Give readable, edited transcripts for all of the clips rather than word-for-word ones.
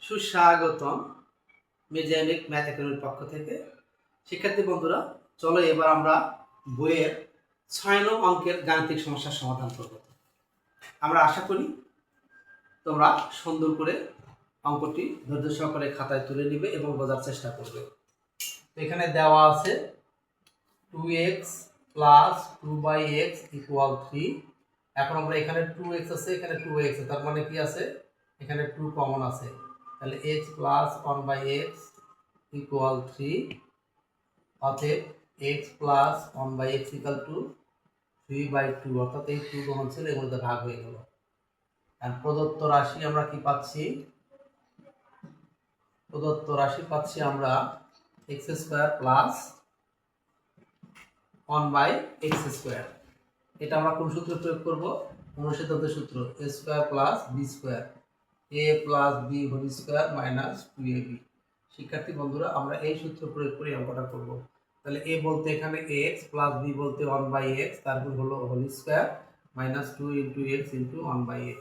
সুস্বাগতম মেজানিক ম্যাথ একাডেমির পক্ষ থেকে। শিক্ষার্থী বন্ধুরা, চলো এবার আমরা বইয়ের ৬ নং অঙ্কের গাণিতিক সমস্যার সমাধান করব। আমরা আশা করি তোমরা সুন্দর করে অঙ্কটি ধৈর্য সহকারে খাতায় তুলে নিবে এবং বোঝার চেষ্টা করবে। তো এখানে দেওয়া আছে 2x প্লাস 2/x ইকুয়াল 3। এখন আমরা এখানে 2x আছে, এখানে 2x আছে, তার মানে কি আছে, এখানে 2 কমন আছে, তাহলে x প্লাস 1/x ইকুয়াল 3। অতএব x plus 1/x equal to 3/2, অর্থাৎ এই 2 কমন ছিল, এর মধ্যে ভাগ হয়ে গেল। আর প্রদত্ত রাশি আমরা কি পাচ্ছি? প্রদত্ত রাশি পাচ্ছি আমরা x² প্লাস 1/x²। এটা আমরা কোন সূত্রে প্রয়োগ করব? অনুসিদ্ধান্তের সূত্র, a² plus b², a plus b whole square minus 2ab। শিক্ষার্থী বন্ধুরা, আমরা এই সূত্র প্রয়োগ করে অঙ্কটা করব। তাহলে a বলতে এখানে x প্লাস b বলতে 1/x, তারপর হলো whole square minus 2 × x × 1/x।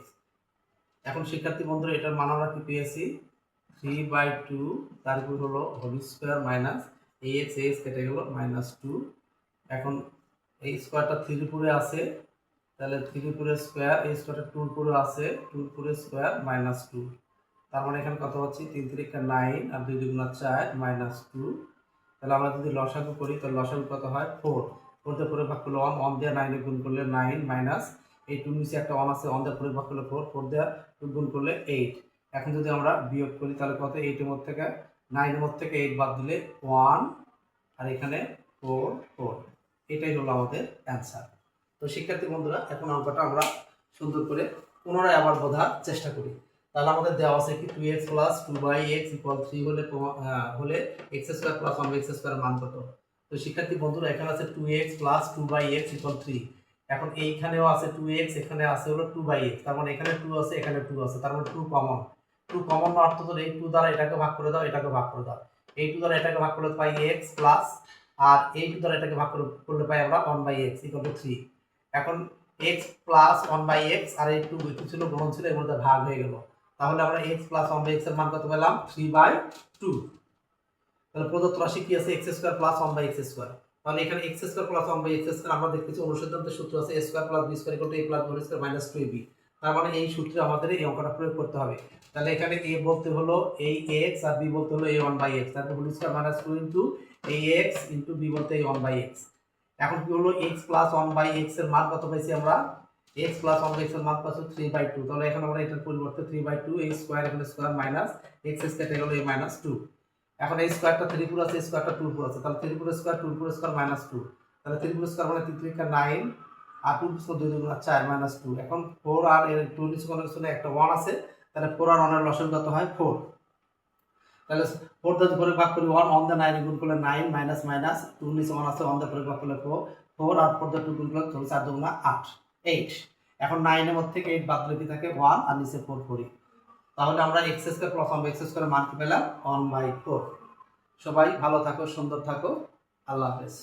এখন শিক্ষার্থী বন্ধুরা, এটার মান আমরা কি পেয়েছি? 3/2, তারপর হলো হোল স্কয়ার মাইনাস ax কেটে গেল -2। এখন এই স্কয়ারটা 3 পুরে আছে, তাহলে 3 পুরে স্কয়ার, এই স্কয়ারটা 2 পুরে আছে, 2 পুরে স্কয়ার -2। তার মানে এখানে কত হচ্ছে? 3 × 3 = 9 আর 2 × 2 = 4 -2। তাহলে আমরা যদি লসাগু করি তাহলে লসাগু কত হয়? 4। 4 দিয়ে 4 ভাগ করলে 1, 1 দিয়ে 9 গুণ করলে 9 মাইনাস এই 2 নিচে একটা 1 আছে, 1 দিয়ে 4 ভাগ করলে 4, 4 দিয়ে 2 গুণ করলে 8। এখন যদি আমরা বিয়োগ করি তাহলে কত? 8 এর মধ্যে থেকে 9 এর মধ্যে থেকে 8 বাদ দিলে 1, আর এখানে 4 4। এটাই হলো আমাদের অ্যান্সার। তো শিক্ষার্থী বন্ধুরা, এখন অঙ্কটা আমরা সুন্দর করে পুনরায় আবার বোঝার চেষ্টা করি। তাহলে আমাদের দেওয়া আছে কি 2x প্লাস 2/x ইকুয়াল 3 হলে x² প্লাস 1/x² এর মান কত? তো শিক্ষার্থী বন্ধুরা, এখানে আছে 2x প্লাস 2/x ইকুয়াল 3। এখন এইখানেও আছে 2x, এখানে আছে হলো 2/x, তার মানে এখানে 2 আছে, এখানে 2 আছে, তার মানে 2 কমন। 2 কমন অর্থ হলো এই 2 দ্বারা এটাকে ভাগ করে দাও, এটাকে ভাগ করে দাও। এই 2 দ্বারা এটাকে ভাগ করলে পাই x প্লাস, আর এই 2 দ্বারা এটাকে ভাগ করলে পাই আমরা 1/x ইকুয়াল টু 3। এখন x প্লাস 1/x আর এই 2 কি ছিল? গুণন ছিল, এর মধ্যে ভাগ হয়ে গেল। তাহলে আমরা x প্লাস 1/x এর মান কত পেলাম? 3/2। তাহলে প্রদত্ত রাশি কি আছে? x² plus 1/x²। তাহলে এখানে x² প্লাস 1/x² আমরা দেখতেছি অনুসিদ্ধান্তের সূত্র আছে a² plus b² equal to a plus b whole square minus 2ab। তার মানে এই সূত্রে আমাদের এই অঙ্কটা প্রয়োগ করতে হবে। তাহলে এখানে a বলতে হলো এই x আর b বলতে হলো এই 1/x, তারপর হোল স্কয়ার মাইনাস 2 ইনটু এই x ইনটু b বলতে এই 1/x। এখন কি হলো? x প্লাস 1/x এর মান কত পাইছি আমরা? x প্লাস 1/x এর মান পাচ্ছি 3/2। তাহলে এখন আমরা এটার পরিবর্তে 3/2 এই স্কয়ার, এখানে স্কয়ার মাইনাস x কেটে গেল এই -2। এখন এই স্কয়ারটা 3 পুরো আছে, স্কয়ারটা 2 পুরো আছে, তাহলে 3 পুরো স্কয়ার 2 পুরো স্কয়ার -2। তাহলে 3 পুরো স্কয়ার মানে 3 × 3 = 9 আর 2 পুরো 2 × 2 = 4 -2। এখন 4 আর এর 2 নিচে কোনো কিছু নেই, একটা 1 আছে, তাহলে 4 আর 1 এর লসাগু কত হয়? 4। তাহলে 4 দিয়ে 4 ভাগ করি 1, 1 দিয়ে 9 গুণ করলে 9 মাইনাস মাইনাস 2 নিচে 1 আছে, 1 দিয়ে 4 ভাগ করলে 4, 4 আর 4 দিয়ে 2 গুণ করলে 4 2 8 8। এখন 9 এর মধ্যে থেকে 8 বাদ দিলে কি থাকে? 1 আর নিচে 4 4। তাহলে আমরা x² প্লাস 1/x² এর মান কি পেলাম? 1/4। সবাই ভালো থাকো, সুন্দর থাকো, আল্লাহ হাফেজ।